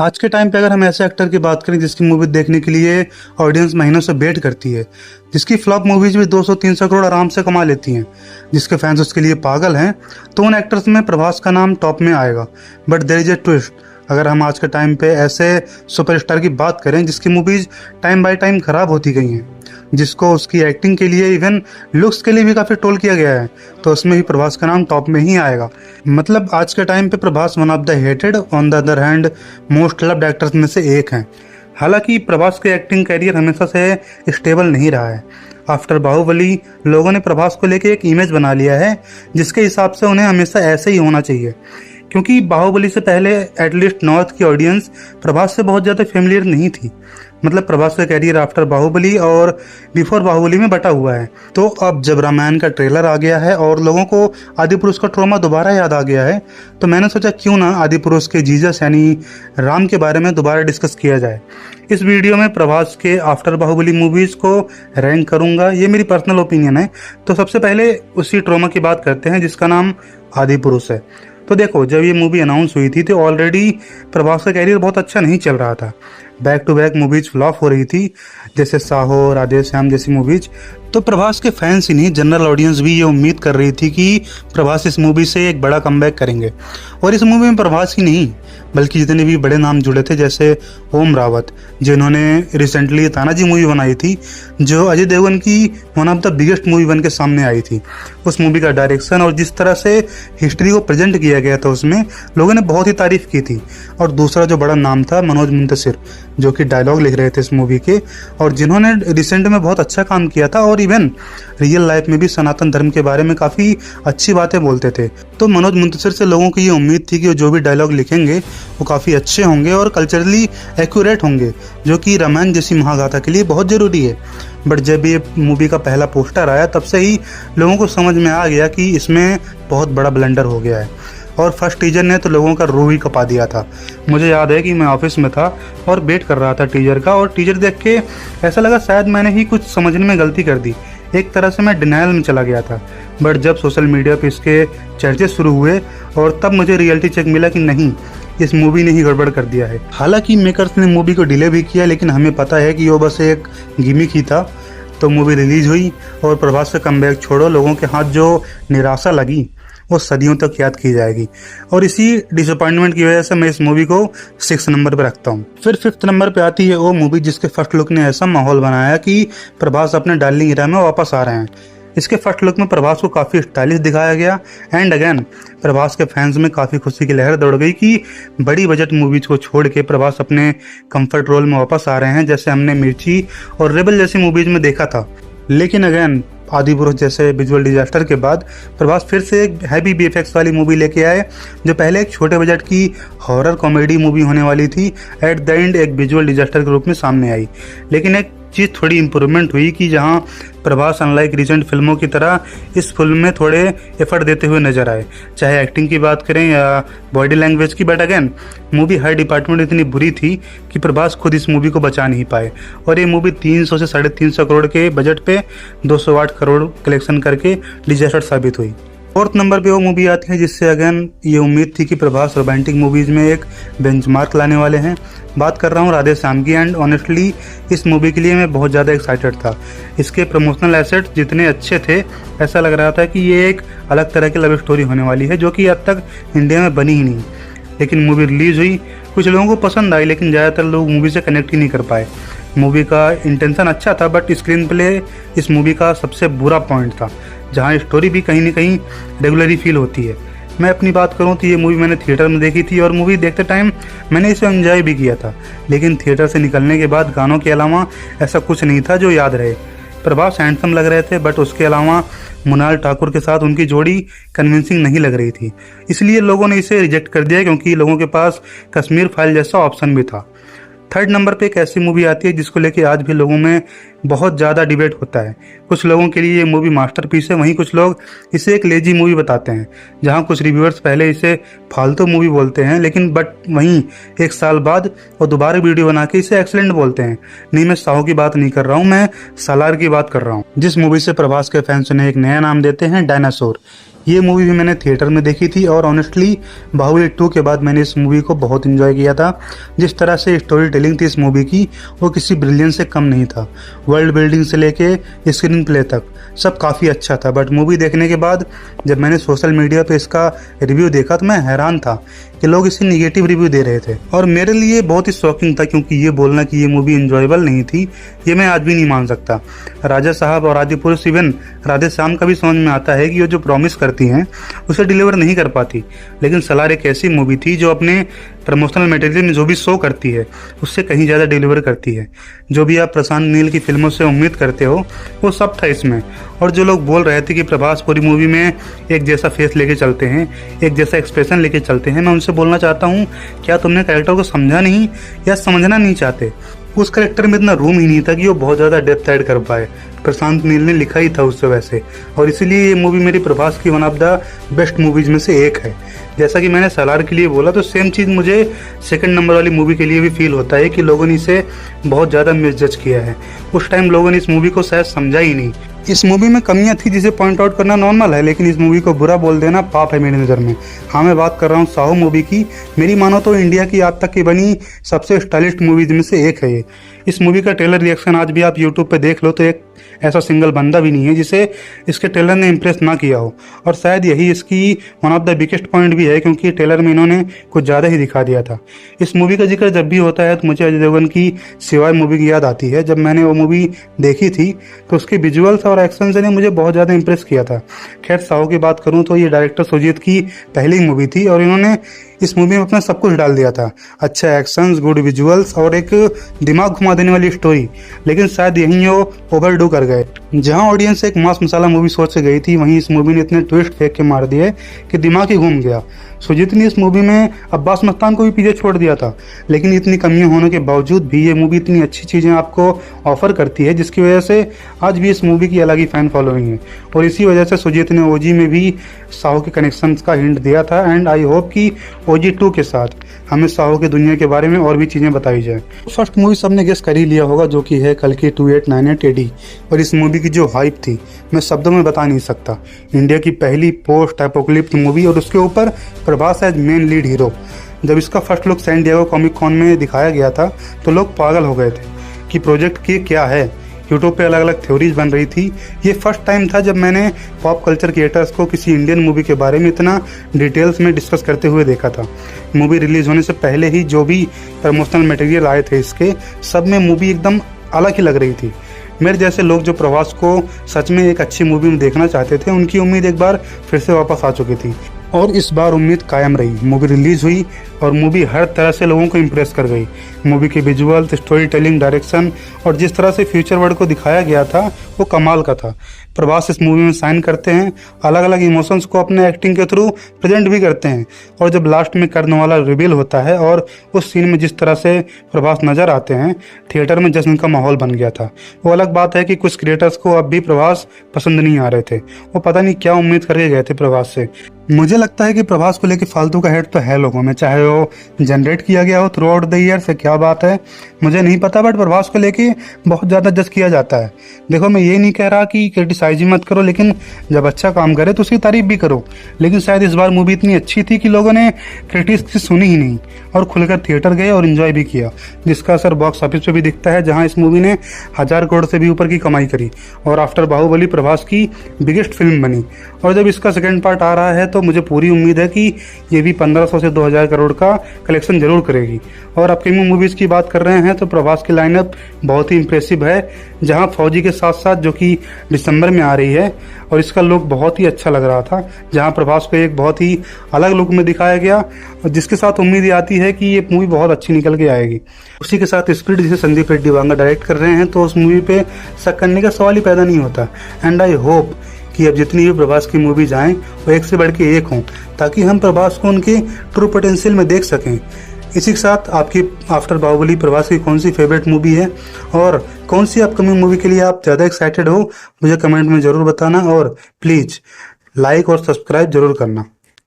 आज के टाइम पे अगर हम ऐसे एक्टर की बात करें जिसकी मूवी देखने के लिए ऑडियंस महीनों से वेट करती है, जिसकी फ्लॉप मूवीज भी 200-300 करोड़ आराम से कमा लेती हैं, जिसके फैंस उसके लिए पागल हैं, तो उन एक्टर्स में प्रभास का नाम टॉप में आएगा। But there is a twist. अगर हम आज के टाइम पे ऐसे सुपरस्टार की बात करें जिसकी मूवीज टाइम बाय टाइम खराब होती गई हैं, जिसको उसकी एक्टिंग के लिए इवन लुक्स के लिए भी काफ़ी ट्रोल किया गया है, तो उसमें भी प्रभास का नाम टॉप में ही आएगा। मतलब आज के टाइम पे Prabhas one of the hated, on the other hand most loved actors में से एक हैं। हालांकि प्रभास के एक्टिंग करियर हमेशा से स्टेबल नहीं रहा है। आफ्टर बाहुबली लोगों ने प्रभास को लेकर एक इमेज बना लिया है जिसके हिसाब से उन्हें हमेशा ऐसे ही होना चाहिए, क्योंकि बाहुबली से पहले एटलीस्ट नॉर्थ की ऑडियंस प्रभास से बहुत ज़्यादा फेमिलियर नहीं थी। मतलब प्रभास का कैरियर आफ्टर बाहुबली और बिफोर बाहुबली में बटा हुआ है। तो अब जब रामायण का ट्रेलर आ गया है और लोगों को आदि पुरुष का ट्रॉमा दोबारा याद आ गया है, तो मैंने सोचा क्यों ना आदि पुरुष के जीसस यानी राम के बारे में दोबारा डिस्कस किया जाए। इस वीडियो में प्रभास के आफ्टर बाहुबली मूवीज़ को रैंक करूंगा, ये मेरी पर्सनल ओपिनियन है। तो सबसे पहले उसी ट्रॉमा की बात करते हैं जिसका नाम आदि पुरुष है। तो देखो, जब ये मूवी अनाउंस हुई थी तो ऑलरेडी प्रभास का कैरियर बहुत अच्छा नहीं चल रहा था। Back to back movies flop हो रही थी, जैसे साहो, राधेश्याम जैसी मूवीज। तो प्रभास के फैंस ही नहीं, जनरल ऑडियंस भी ये उम्मीद कर रही थी कि प्रभास इस मूवी से एक बड़ा कमबैक करेंगे। और इस मूवी में प्रभास ही नहीं बल्कि जितने भी बड़े नाम जुड़े थे, जैसे ओम रावत जिन्होंने रिसेंटली तानाजी मूवी बनाई थी, जो अजय देवगन की one of the biggest movie बन के सामने आई थी। उस मूवी का डायरेक्शन और जिस तरह से हिस्ट्री को प्रेजेंट किया गया था उसमें लोगों ने बहुत ही तारीफ की थी। और दूसरा जो बड़ा नाम था मनोज मुंतशिर, जो कि डायलॉग लिख रहे थे इस मूवी के और जिन्होंने रिसेंट में बहुत अच्छा काम किया था और इवन रियल लाइफ में भी सनातन धर्म के बारे में काफ़ी अच्छी बातें बोलते थे। तो मनोज मुंतशिर से लोगों की ये उम्मीद थी कि वो जो भी डायलॉग लिखेंगे वो काफ़ी अच्छे होंगे और कल्चरली एक्यूरेट होंगे, जो कि रामायण जैसी महागाथा के लिए बहुत ज़रूरी है। बट जब ये मूवी का पहला पोस्टर आया तब से ही लोगों को समझ में आ गया कि इसमें बहुत बड़ा ब्लंडर हो गया है। और फर्स्ट टीजर ने तो लोगों का रूह ही कपा दिया था। मुझे याद है कि मैं ऑफिस में था और वेट कर रहा था टीजर का, और टीजर देख के ऐसा लगा शायद मैंने ही कुछ समझने में गलती कर दी। एक तरह से मैं डिनायल में चला गया था। बट जब सोशल मीडिया पे इसके चर्चे शुरू हुए और तब मुझे रियलिटी चेक मिला कि नहीं, इस मूवी ने ही गड़बड़ कर दिया है। हालांकि मेकर्स ने मूवी को डिले भी किया, लेकिन हमें पता है कि वो बस एक गिमिक ही था। तो मूवी रिलीज हुई और प्रभास का कमबैक छोड़ो, लोगों के हाथ जो निराशा लगी वो सदियों तक याद की जाएगी। और इसी डिसअपॉइंटमेंट की वजह से मैं इस मूवी को 6 नंबर पर रखता हूँ। फिर 5th नंबर पे आती है वो मूवी जिसके फर्स्ट लुक ने ऐसा माहौल बनाया कि प्रभास अपने डार्लिंग इरा में वापस आ रहे हैं। इसके फर्स्ट लुक में प्रभास को काफ़ी स्टाइलिश दिखाया गया एंड अगेन प्रभास के फैंस में काफ़ी खुशी की लहर दौड़ गई कि बड़ी बजट मूवीज को छोड़ के प्रभास अपने कंफर्ट रोल में वापस आ रहे हैं, जैसे हमने मिर्ची और रेबल जैसी मूवीज में देखा था। लेकिन अगेन आदि पुरुष जैसे विजुअल डिजास्टर के बाद प्रभास फिर से एक हैवी बीएफएक्स वाली मूवी लेके आए, जो पहले एक छोटे बजट की हॉरर कॉमेडी मूवी होने वाली थी, एट द एंड एक विजुअल डिजास्टर के रूप में सामने आई। लेकिन एक चीज़ थोड़ी इम्प्रूवमेंट हुई कि जहां प्रभास अनलाइक रिसेंट फिल्मों की तरह इस फिल्म में थोड़े एफर्ट देते हुए नजर आए, चाहे एक्टिंग की बात करें या बॉडी लैंग्वेज की। But again movie her department इतनी बुरी थी कि प्रभास खुद इस मूवी को बचा नहीं पाए और ये मूवी 300 से 350 करोड़ के बजट पे 208 करोड़ कलेक्शन करके डिजास्टर साबित हुई। 4th नंबर पे वो मूवी आती है जिससे अगेन ये उम्मीद थी कि प्रभास रोमांटिक मूवीज में एक बेंचमार्क लाने वाले हैं। बात कर रहा हूँ राधेश्याम की, एंड ऑनेस्टली इस मूवी के लिए मैं बहुत ज़्यादा एक्साइटेड था। इसके प्रमोशनल एसेट्स जितने अच्छे थे, ऐसा लग रहा था कि ये एक अलग तरह की लव स्टोरी होने वाली है जो कि अब तक इंडिया में बनी ही नहीं। लेकिन मूवी रिलीज हुई, कुछ लोगों को पसंद आई, लेकिन ज़्यादातर लोग मूवी से कनेक्ट ही नहीं कर पाए। मूवी का इंटेंशन अच्छा था बट स्क्रीन प्ले इस मूवी का सबसे बुरा पॉइंट था, जहाँ स्टोरी भी कहीं ना कहीं रेगुलरली फील होती है। मैं अपनी बात करूँ तो ये मूवी मैंने थिएटर में देखी थी और मूवी देखते टाइम मैंने इसे एंजॉय भी किया था, लेकिन थिएटर से निकलने के बाद गानों के अलावा ऐसा कुछ नहीं था जो याद रहे। प्रभास हैंडसम लग रहे थे बट उसके अलावा मुनाल ठाकुर के साथ उनकी जोड़ी कन्विंसिंग नहीं लग रही थी, इसलिए लोगों ने इसे रिजेक्ट कर दिया, क्योंकि लोगों के पास कश्मीर फाइल जैसा ऑप्शन भी था। 3rd नंबर पे एक ऐसी मूवी आती है जिसको लेके आज भी लोगों में बहुत ज़्यादा डिबेट होता है। कुछ लोगों के लिए ये मूवी मास्टरपीस है, वहीं कुछ लोग इसे एक लेजी मूवी बताते हैं। जहां कुछ रिव्यूअर्स पहले इसे फालतू मूवी बोलते हैं, लेकिन वहीं एक साल बाद वो दोबारा वीडियो बना के इसे एक्सीलेंट बोलते हैं। नहीं, मैं साहो की बात नहीं कर रहा हूँ, मैं सालार की बात कर रहा हूँ, जिस मूवी से प्रभास के फैंस उन्हें एक नया नाम देते हैं, डायनासोर। ये मूवी भी मैंने थिएटर में देखी थी और ऑनेस्टली बाहुबली 2 के बाद मैंने इस मूवी को बहुत एंजॉय किया था। जिस तरह से स्टोरी टेलिंग थी इस मूवी की, वो किसी ब्रिलियंस से कम नहीं था। वर्ल्ड बिल्डिंग से लेके स्क्रीन प्ले तक सब काफ़ी अच्छा था। बट मूवी देखने के बाद जब मैंने सोशल मीडिया पे इसका रिव्यू देखा तो मैं हैरान था कि लोग इसे निगेटिव रिव्यू दे रहे थे, और मेरे लिए बहुत ही शॉकिंग था, क्योंकि ये बोलना कि ये मूवी इंजॉयबल नहीं थी, ये मैं आज भी नहीं मान सकता। राजा साहब और आदि पुरुष, इवन राधे श्याम का भी समझ में आता है कि वो जो प्रॉमिस करती हैं उसे डिलीवर नहीं कर पाती। लेकिन सलार एक ऐसी मूवी थी जो अपने प्रमोशनल मटेरियल में जो भी शो करती है उससे कहीं ज़्यादा डिलीवर करती है। जो भी आप प्रशांत नील की फिल्मों से उम्मीद करते हो वो सब था इसमें। और जो लोग बोल रहे थे कि प्रभास पूरी मूवी में एक जैसा फेस लेके चलते हैं, एक जैसा एक्सप्रेशन लेके चलते हैं, मैं उनसे बोलना चाहता हूँ, क्या तुमने कैरेक्टर को समझा नहीं या समझना नहीं चाहते? उस कैरेक्टर में इतना रूम ही नहीं था कि वो बहुत ज़्यादा डेप्थ ऐड कर पाए। प्रशांत नील ने लिखा ही था उससे वैसे, और इसीलिए ये मूवी मेरी प्रभास की one of the best movies में से एक है। जैसा कि मैंने सालार के लिए बोला, तो सेम चीज़ मुझे सेकंड नंबर वाली मूवी के लिए भी फील होता है कि लोगों ने इसे बहुत ज़्यादा मिसजज किया है। उस टाइम लोगों ने इस मूवी को शायद समझा ही नहीं। इस मूवी में कमियां थी जिसे पॉइंट आउट करना नॉर्मल है, लेकिन इस मूवी को बुरा बोल देना पाप है मेरी नज़र में। हाँ, मैं बात कर रहा हूँ साहो मूवी की। मेरी मानो तो इंडिया की आज तक की बनी सबसे स्टाइलिश मूवीज में से एक है ये। इस मूवी का ट्रेलर रिएक्शन आज भी आप यूट्यूब पे देख लो तो एक ऐसा सिंगल बंदा भी नहीं है जिसे इसके ट्रेलर ने इम्प्रेस ना किया हो, और शायद यही इसकी one of the biggest point भी है, क्योंकि ट्रेलर में इन्होंने कुछ ज़्यादा ही दिखा दिया था। इस मूवी का जिक्र जब भी होता है तो मुझे अजय देवगन की सिवाय मूवी की याद आती है। जब मैंने वो मूवी देखी थी तो उसके विजुअल्स और एक्शन ने मुझे बहुत ज़्यादा इंप्रेस किया था। खैर, साहो की बात करूँ तो ये डायरेक्टर सुजीत की पहली मूवी थी और इन्होंने इस मूवी में अपना सब कुछ डाल दिया था। अच्छा एक्शंस, गुड विजुअल्स और एक दिमाग घुमा देने वाली स्टोरी। लेकिन शायद यहीं वो ओवरडू कर गए। जहां ऑडियंस एक मास मसाला मूवी सोच से गई थी, वहीं इस मूवी ने इतने ट्विस्ट फेंक के मार दिए कि दिमाग ही घूम गया। सुजीत ने इस मूवी में अब्बास मस्तान को भी पीछे छोड़ दिया था, लेकिन इतनी कमियां होने के बावजूद भी ये मूवी इतनी अच्छी चीज़ें आपको ऑफर करती है, जिसकी वजह से आज भी इस मूवी की अलग ही फैन फॉलोइंग है। और इसी वजह से सुजीत ने ओजी में भी साहो के कनेक्शंस का हिंट दिया था, एंड आई होप कि ओजी 2 के साथ हमें साहो की दुनिया के बारे में और भी चीज़ें बताई जाए। फर्स्ट मूवी सबने गेस कर ही लिया होगा, जो कि है कल की 2898 AD। और इस मूवी की जो हाइप थी मैं शब्दों में बता नहीं सकता। इंडिया की पहली पोस्ट एपोकलिप्स मूवी और उसके ऊपर Prabhas as main lead hero. जब इसका first look San Diego Comic Con में दिखाया गया था तो लोग पागल हो गए थे कि प्रोजेक्ट की क्या है। यूट्यूब पे अलग अलग थ्योरीज बन रही थी। ये फर्स्ट टाइम था जब मैंने पॉप कल्चर क्रिएटर्स को किसी इंडियन मूवी के बारे में इतना डिटेल्स में डिस्कस करते हुए देखा था। मूवी रिलीज होने से पहले ही जो भी प्रमोशनल मटेरियल आए थे इसके, सब में मूवी एकदम अलग ही लग रही थी। मेरे जैसे लोग जो प्रभास को सच में एक अच्छी मूवी में देखना चाहते थे, उनकी उम्मीद एक बार फिर से वापस आ चुकी थी, और इस बार उम्मीद कायम रही। मूवी रिलीज हुई और मूवी हर तरह से लोगों को इम्प्रेस कर गई। मूवी के विजुअल, स्टोरी टेलिंग, डायरेक्शन और जिस तरह से फ्यूचर वर्ल्ड को दिखाया गया था वो कमाल का था। प्रभास इस मूवी में साइन करते हैं, अलग अलग इमोशंस को अपने एक्टिंग के थ्रू प्रेजेंट भी करते हैं, और जब लास्ट में कर्ण वाला रिवील होता है और उस सीन में जिस तरह से प्रभास नजर आते हैं, थिएटर में जश्न का माहौल बन गया था। वो अलग बात है कि कुछ क्रिएटर्स को अब भी प्रभास पसंद नहीं आ रहे थे, वो पता नहीं क्या उम्मीद करके गए थे प्रभास से। मुझे लगता है कि प्रभास को लेके फालतू का हेट तो है लोगों में, चाहे वो जनरेट किया गया हो थ्रू आउट द ईयर से, क्या बात है मुझे नहीं पता, बट प्रभास को लेके बहुत ज़्यादा जज किया जाता है। देखो, मैं ये नहीं कह रहा कि क्रिटिसाइज ही मत करो, लेकिन जब अच्छा काम करे तो उसकी तारीफ भी करो। लेकिन शायद इस बार मूवी इतनी अच्छी थी कि लोगों ने क्रिटिक्स की सुनी ही नहीं और खुलकर थिएटर गए और एंजॉय भी किया, जिसका असर बॉक्स ऑफिस पे भी दिखता है, जहां इस मूवी ने 1000 करोड़ से भी ऊपर की कमाई करी और आफ्टर बाहुबली प्रभास की बिगेस्ट फिल्म बनी। और जब इसका सेकेंड पार्ट आ रहा है तो मुझे पूरी उम्मीद है कि ये भी 1500 से 2000 करोड़ का कलेक्शन जरूर करेगी। और अपकमिंग मूवीज की बात कर रहे हैं तो प्रभास की लाइनअप बहुत ही इंप्रेसिव है, जहां फौजी के साथ साथ जो कि दिसंबर में आ रही है, और इसका लुक बहुत ही अच्छा लग रहा था, जहां प्रभास को एक बहुत ही अलग लुक में दिखाया गया, और जिसके साथ उम्मीद ये आती है कि ये मूवी बहुत अच्छी निकल के आएगी। उसी के साथ स्पिरिट जिसे संदीप रेड्डी वांगा डायरेक्ट कर रहे हैं, तो उस मूवी पे शक करने का सवाल ही पैदा नहीं होता। एंड आई होप कि अब जितनी भी प्रभास की मूवीज आएँ वो एक से बढ़ के एक हों, ताकि हम प्रभास को उनके ट्रू पोटेंशियल में देख सकें। इसी के साथ आपकी आफ्टर बाहुबली प्रभास की कौन सी फेवरेट मूवी है और कौन सी अपकमिंग मूवी के लिए आप ज़्यादा एक्साइटेड हो, मुझे कमेंट में ज़रूर बताना और प्लीज़ लाइक और सब्सक्राइब जरूर करना।